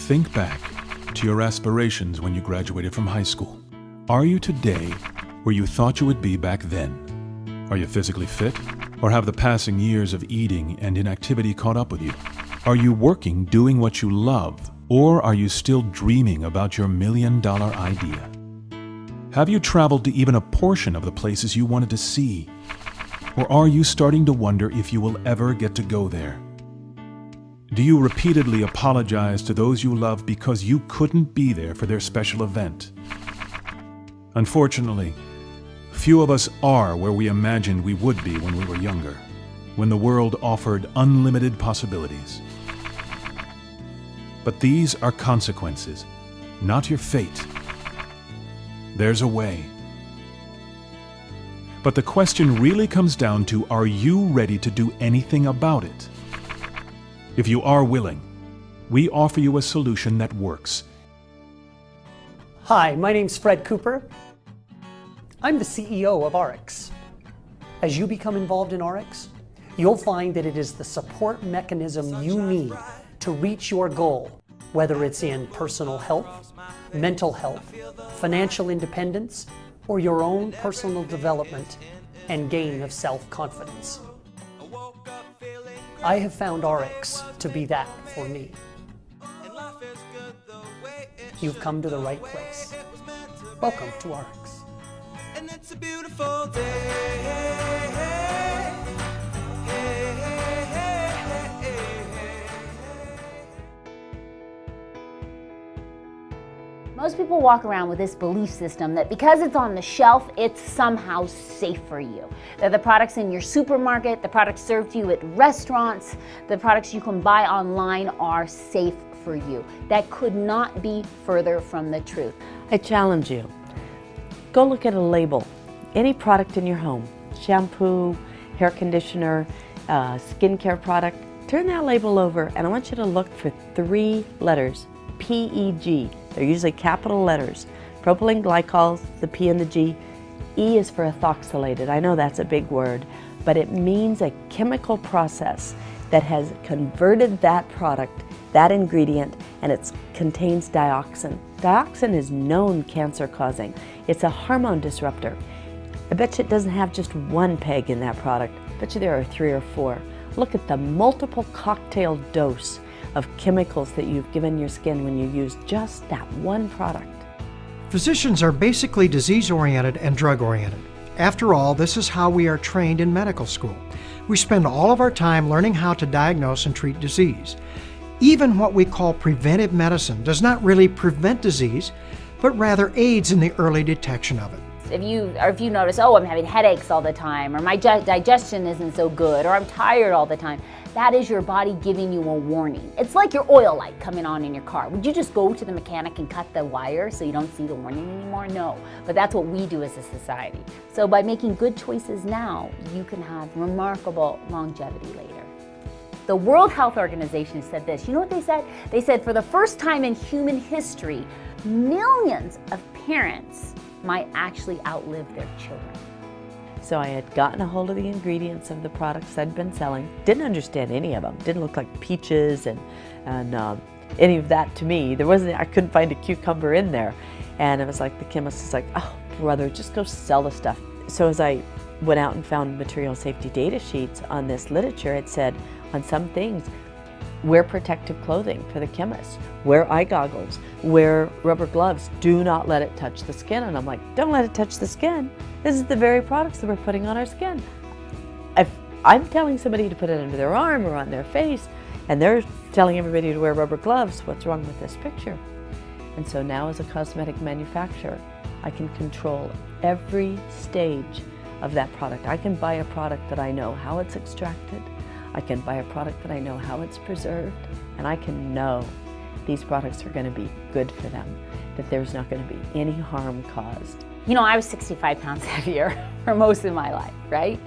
Think back to your aspirations when you graduated from high school. Are you today where you thought you would be back then? Are you physically fit, or have the passing years of eating and inactivity caught up with you? Are you working doing what you love, or are you still dreaming about your million-dollar idea? Have you traveled to even a portion of the places you wanted to see? Or are you starting to wonder if you will ever get to go there? Do you repeatedly apologize to those you love because you couldn't be there for their special event? Unfortunately, few of us are where we imagined we would be when we were younger, when the world offered unlimited possibilities. But these are consequences, not your fate. There's a way. But the question really comes down to, are you ready to do anything about it? If you are willing, we offer you a solution that works. Hi, my name's Fred Cooper. I'm the CEO of Ariix. As you become involved in Ariix, you'll find that it is the support mechanism you need to reach your goal, whether it's in personal health, mental health, financial independence, or your own personal development and gain of self-confidence. I have found Ariix to be that for me. You've come to the right place. Welcome to Ariix. And it's a beautiful day. Most people walk around with this belief system that because it's on the shelf, it's somehow safe for you. That the products in your supermarket, the products served to you at restaurants, the products you can buy online are safe for you. That could not be further from the truth. I challenge you. Go look at a label. Any product in your home, shampoo, hair conditioner, skincare product, turn that label over and I want you to look for 3 letters, PEG. They're usually capital letters. Propylene glycol, the P and the G. E is for ethoxylated. I know that's a big word, but it means a chemical process that has converted that product, that ingredient, and it contains dioxin. Dioxin is known cancer-causing. It's a hormone disruptor. I bet you it doesn't have just 1 peg in that product. I bet you there are 3 or 4. Look at the multiple cocktail dose of chemicals that you've given your skin when you use just that 1 product. Physicians are basically disease-oriented and drug-oriented. After all, this is how we are trained in medical school. We spend all of our time learning how to diagnose and treat disease. Even what we call preventive medicine does not really prevent disease, but rather aids in the early detection of it. If you notice, oh, I'm having headaches all the time, or my digestion isn't so good, or I'm tired all the time, that is your body giving you a warning. It's like your oil light coming on in your car. Would you just go to the mechanic and cut the wire so you don't see the warning anymore? No, but that's what we do as a society. So by making good choices now, you can have remarkable longevity later. The World Health Organization said this. You know what they said? They said for the first time in human history, millions of parents might actually outlive their children. So I had gotten a hold of the ingredients of the products I'd been selling. Didn't understand any of them. Didn't look like peaches and any of that to me. I couldn't find a cucumber in there. And it was like the chemist was like, oh brother, just go sell the stuff. So as I went out and found material safety data sheets on this literature, it said on some things, wear protective clothing for the chemists, wear eye goggles, wear rubber gloves, do not let it touch the skin. And I'm like, don't let it touch the skin. This is the very products that we're putting on our skin. If I'm telling somebody to put it under their arm or on their face, and they're telling everybody to wear rubber gloves, what's wrong with this picture? And so now as a cosmetic manufacturer, I can control every stage of that product. I can buy a product that I know how it's extracted. I can buy a product that I know how it's preserved, and I can know these products are going to be good for them, that there's not going to be any harm caused. You know, I was 65 pounds heavier for most of my life, right?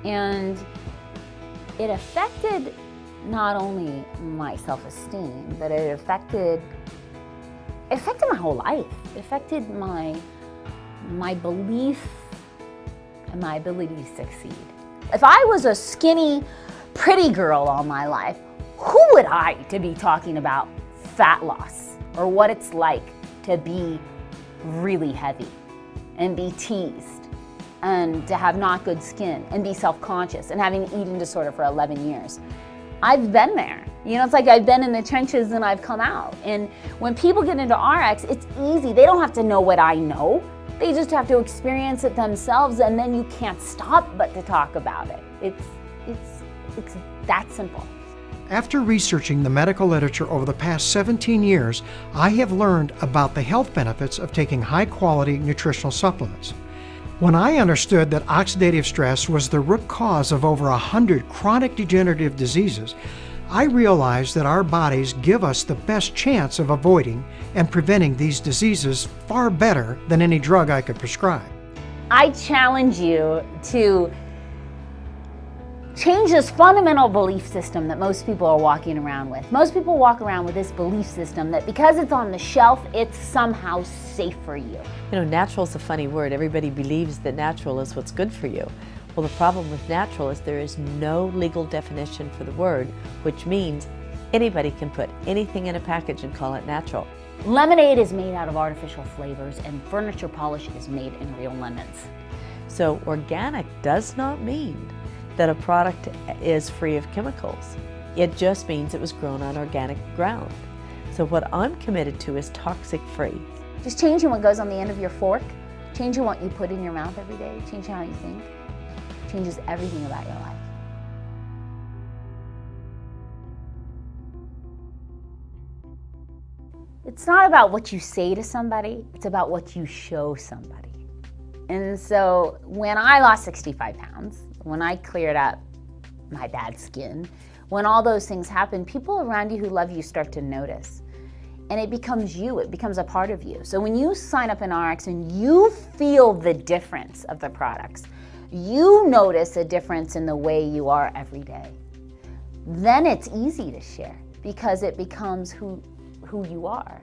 And it affected not only my self-esteem, but it affected my whole life. It affected my belief and my ability to succeed. If I was a skinny, pretty girl all my life, who would I to be talking about fat loss or what it's like to be really heavy and be teased and to have not good skin and be self-conscious and having an eating disorder for 11 years. I've been there. You know, it's like I've been in the trenches and I've come out. And when people get into RX, it's easy. They don't have to know what I know. They just have to experience it themselves, and then you can't stop but to talk about it. It's that simple. After researching the medical literature over the past 17 years, I have learned about the health benefits of taking high-quality nutritional supplements. When I understood that oxidative stress was the root cause of over 100 chronic degenerative diseases, I realized that our bodies give us the best chance of avoiding and preventing these diseases far better than any drug I could prescribe. I challenge you to change this fundamental belief system that most people are walking around with. Most people walk around with this belief system that because it's on the shelf, it's somehow safe for you. You know, natural is a funny word. Everybody believes that natural is what's good for you. Well, the problem with natural is there is no legal definition for the word, which means anybody can put anything in a package and call it natural. Lemonade is made out of artificial flavors, and furniture polish is made in real lemons. So organic does not mean that a product is free of chemicals. It just means it was grown on organic ground. So what I'm committed to is toxic free. Just changing what goes on the end of your fork, changing what you put in your mouth every day, changing how you think, changes everything about your life. It's not about what you say to somebody, it's about what you show somebody. And so when I lost 65 pounds, when I cleared up my bad skin, when all those things happen, people around you who love you start to notice. And it becomes you, it becomes a part of you. So when you sign up in RX and you feel the difference of the products, you notice a difference in the way you are every day, then it's easy to share because it becomes who you are.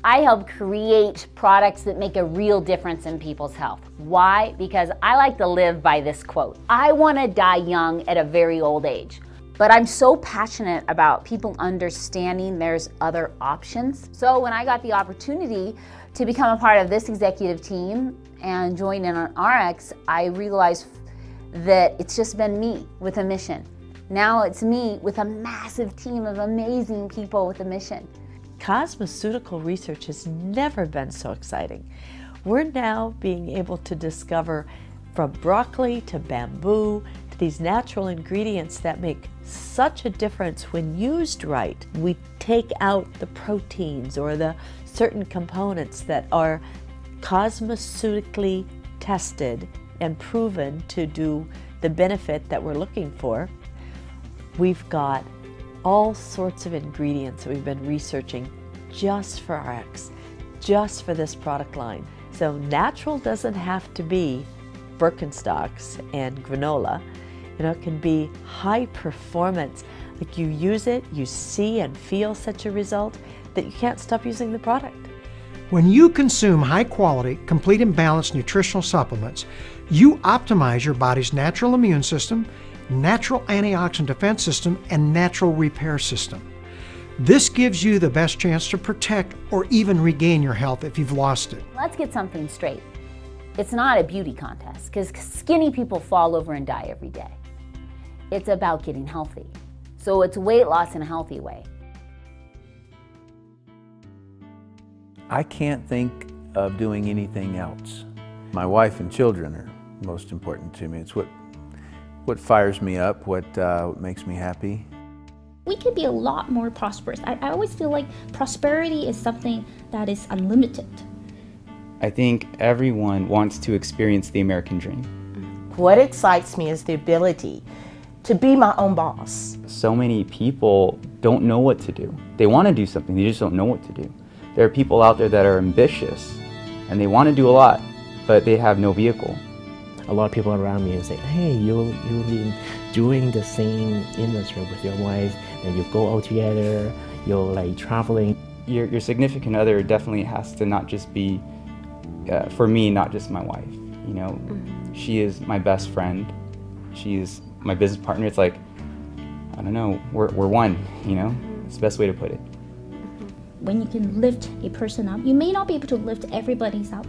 I help create products that make a real difference in people's health. Why? Because I like to live by this quote. I want to die young at a very old age. But I'm so passionate about people understanding there's other options. So when I got the opportunity to become a part of this executive team and join in on RX, I realized that it's just been me with a mission. Now it's me with a massive team of amazing people with a mission. Cosmeceutical research has never been so exciting. We're now being able to discover from broccoli to bamboo to these natural ingredients that make such a difference when used right. We take out the proteins or the certain components that are cosmeceutically tested and proven to do the benefit that we're looking for. We've got all sorts of ingredients that we've been researching just for RX, just for this product line. So natural doesn't have to be Birkenstocks and granola. You know, it can be high performance. Like you use it, you see and feel such a result that you can't stop using the product. When you consume high-quality, complete and balanced nutritional supplements, you optimize your body's natural immune system, natural antioxidant defense system, and natural repair system. This gives you the best chance to protect or even regain your health if you've lost it. Let's get something straight. It's not a beauty contest because skinny people fall over and die every day. It's about getting healthy. So it's weight loss in a healthy way. I can't think of doing anything else. My wife and children are most important to me. It's what fires me up, what makes me happy. We could be a lot more prosperous. I always feel like prosperity is something that is unlimited. I think everyone wants to experience the American dream. What excites me is the ability to be my own boss. So many people don't know what to do. They want to do something, they just don't know what to do. There are people out there that are ambitious and they want to do a lot, but they have no vehicle. A lot of people around me say, hey, you'll be doing the same industry with your wife, and you go out together, you're like traveling. Your significant other definitely has to not just be, for me, not just my wife. You know, she is my best friend. She is my business partner. It's like, I don't know, we're one, you know? It's the best way to put it. when you can lift a person up, you may not be able to lift everybody's up,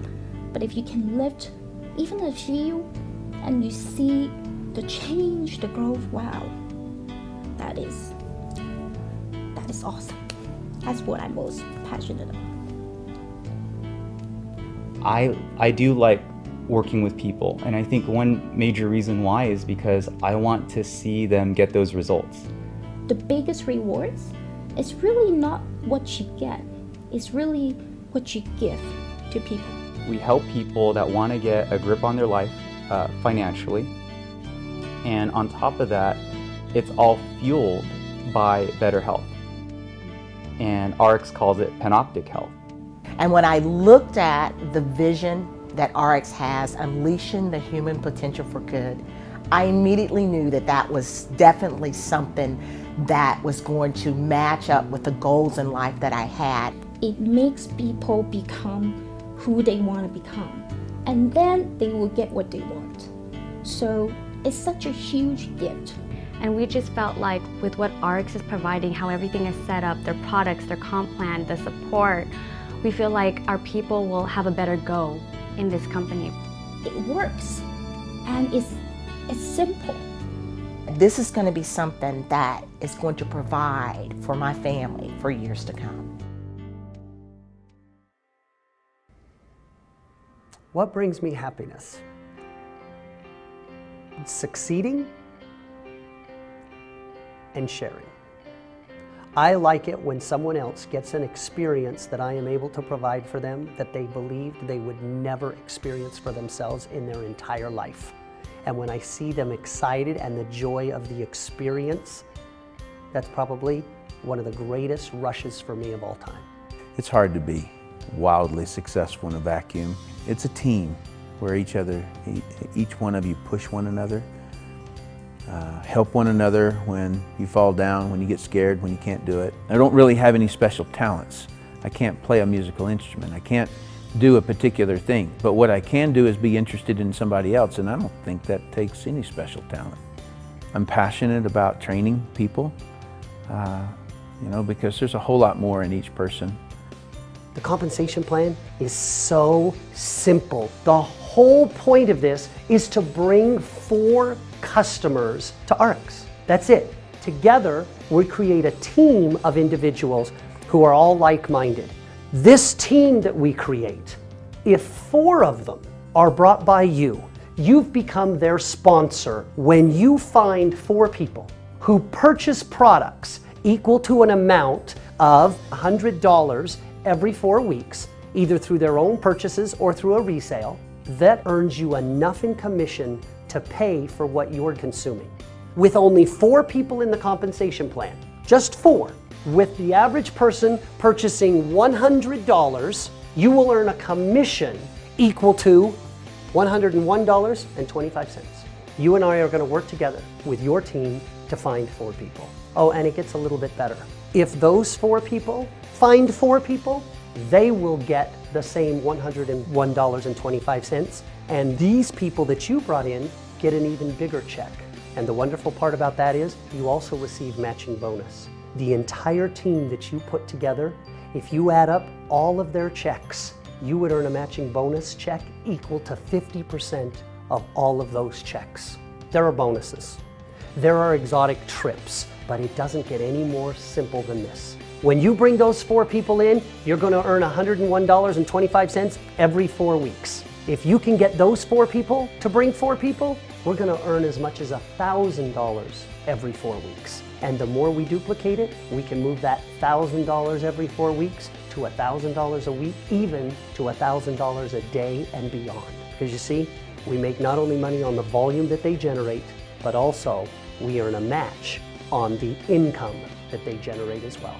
but if you can lift even a few and you see the change, the growth, wow, that is awesome. That's what I'm most passionate about. I do like working with people, and I think one major reason why is because I want to see them get those results. The biggest rewards is really not what you get, it's really what you give to people. We help people that want to get a grip on their life financially, and on top of that, it's all fueled by better health. And Ariix calls it panoptic health. And when I looked at the vision that Ariix has, unleashing the human potential for good, I immediately knew that that was definitely something that was going to match up with the goals in life that I had. It makes people become who they want to become, and then they will get what they want. So it's such a huge gift. And we just felt like with what Ariix is providing, how everything is set up, their products, their comp plan, the support, we feel like our people will have a better go in this company. It works, and it's simple. This is going to be something that is going to provide for my family for years to come. What brings me happiness? Succeeding and sharing. I like it when someone else gets an experience that I am able to provide for them that they believed they would never experience for themselves in their entire life. And when I see them excited and the joy of the experience, that's probably one of the greatest rushes for me of all time. It's hard to be wildly successful in a vacuum. It's a team where each one of you push one another, help one another when you fall down, when you get scared, when you can't do it. I don't really have any special talents. I can't play a musical instrument. I can't do a particular thing. But what I can do is be interested in somebody else, and I don't think that takes any special talent. I'm passionate about training people, because there's a whole lot more in each person. The compensation plan is so simple. The whole point of this is to bring 4 customers to Ariix. That's it. Together, we create a team of individuals who are all like-minded. This team that we create, if 4 of them are brought by you, you've become their sponsor when you find 4 people who purchase products equal to an amount of $100 every 4 weeks, either through their own purchases or through a resale. That earns you enough in commission to pay for what you're consuming. With only 4 people in the compensation plan, just 4, with the average person purchasing $100, you will earn a commission equal to $101.25. You and I are going to work together with your team to find 4 people. Oh, and it gets a little bit better. If those 4 people find 4 people, they will get the same $101.25, and these people that you brought in get an even bigger check. And the wonderful part about that is you also receive matching bonus. The entire team that you put together, if you add up all of their checks, you would earn a matching bonus check equal to 50% of all of those checks. There are bonuses. There are exotic trips, but it doesn't get any more simple than this. When you bring those 4 people in, you're going to earn $101.25 every 4 weeks. If you can get those 4 people to bring 4 people, we're going to earn as much as $1,000 every 4 weeks. And the more we duplicate it, we can move that $1,000 every 4 weeks to $1,000 a week, even to $1,000 a day and beyond. Because you see, we make not only money on the volume that they generate, but also we earn a match on the income that they generate as well.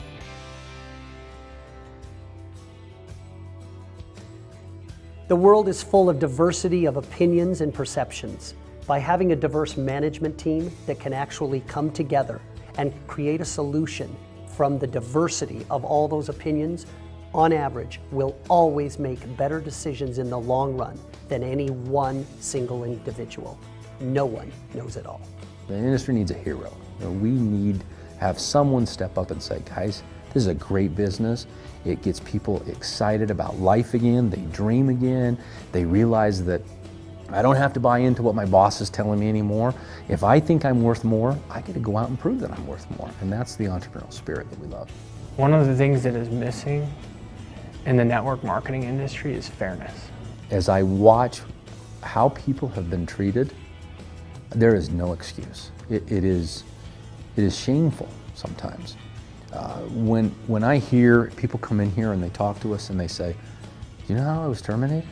The world is full of diversity of opinions and perceptions. By having a diverse management team that can actually come together and create a solution from the diversity of all those opinions, on average, we'll always make better decisions in the long run than any one single individual. No one knows it all. The industry needs a hero. We need have someone step up and say, guys, this is a great business. It gets people excited about life again. They dream again. They realize that I don't have to buy into what my boss is telling me anymore. If I think I'm worth more, I get to go out and prove that I'm worth more. And that's the entrepreneurial spirit that we love. One of the things that is missing in the network marketing industry is fairness. As I watch how people have been treated, there is no excuse. It is shameful sometimes. When I hear people come in here and they talk to us and they say, "Do you know how I was terminated?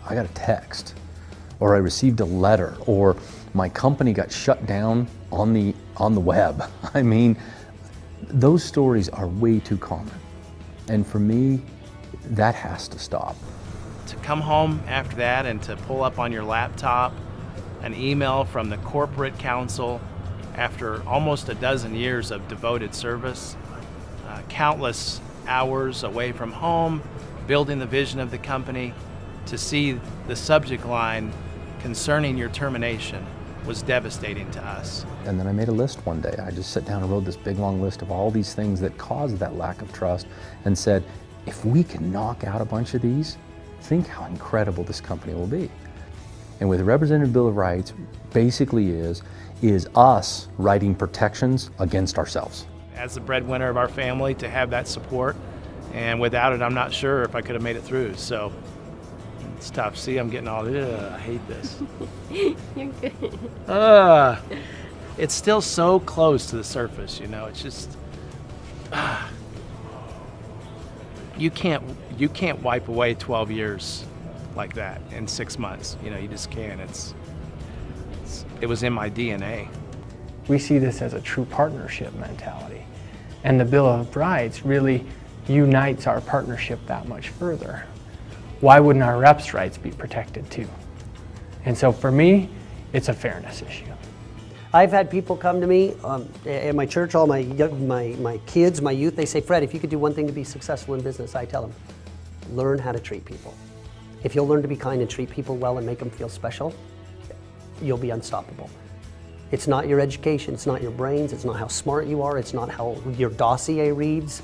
I got a text, or I received a letter, or my company got shut down on the web." I mean, those stories are way too common. And for me, that has to stop. To come home after that and to pull up on your laptop an email from the corporate counsel after almost a dozen years of devoted service, countless hours away from home, building the vision of the company, to see the subject line concerning your termination was devastating to us. And then I made a list one day. I just sat down and wrote this big long list of all these things that caused that lack of trust and said, if we can knock out a bunch of these, think how incredible this company will be. And with the Representative Bill of Rights basically is us writing protections against ourselves. As the breadwinner of our family, to have that support, and without it, I'm not sure if I could have made it through. So it's tough. See, I'm getting all, I hate this. You're good. It's still so close to the surface, you know. It's just, you can't wipe away 12 years like that in 6 months. You know, you just can't. It was in my DNA. We see this as a true partnership mentality. And the Bill of Rights really unites our partnership that much further. Why wouldn't our reps' rights be protected too? And so for me, it's a fairness issue. I've had people come to me at my church, all my kids, my youth, they say, Fred, if you could do one thing to be successful in business, I tell them, learn how to treat people. If you'll learn to be kind and treat people well and make them feel special, you'll be unstoppable. It's not your education, it's not your brains, it's not how smart you are, it's not how your dossier reads,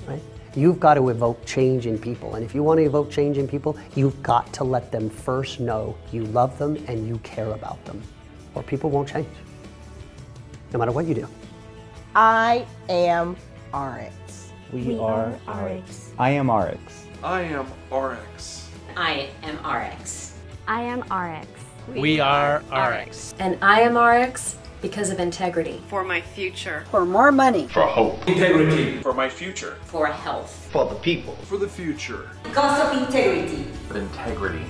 right? You've got to evoke change in people, and if you want to evoke change in people, you've got to let them first know you love them and you care about them, or people won't change, no matter what you do. I am Ariix. We are Ariix. I am Ariix. I am Ariix. I am Ariix. I am Ariix. We are Ariix. And I am Ariix because of integrity. For my future. For more money. For hope. Integrity. For my future. For health. For the people. For the future. Because of integrity. For integrity.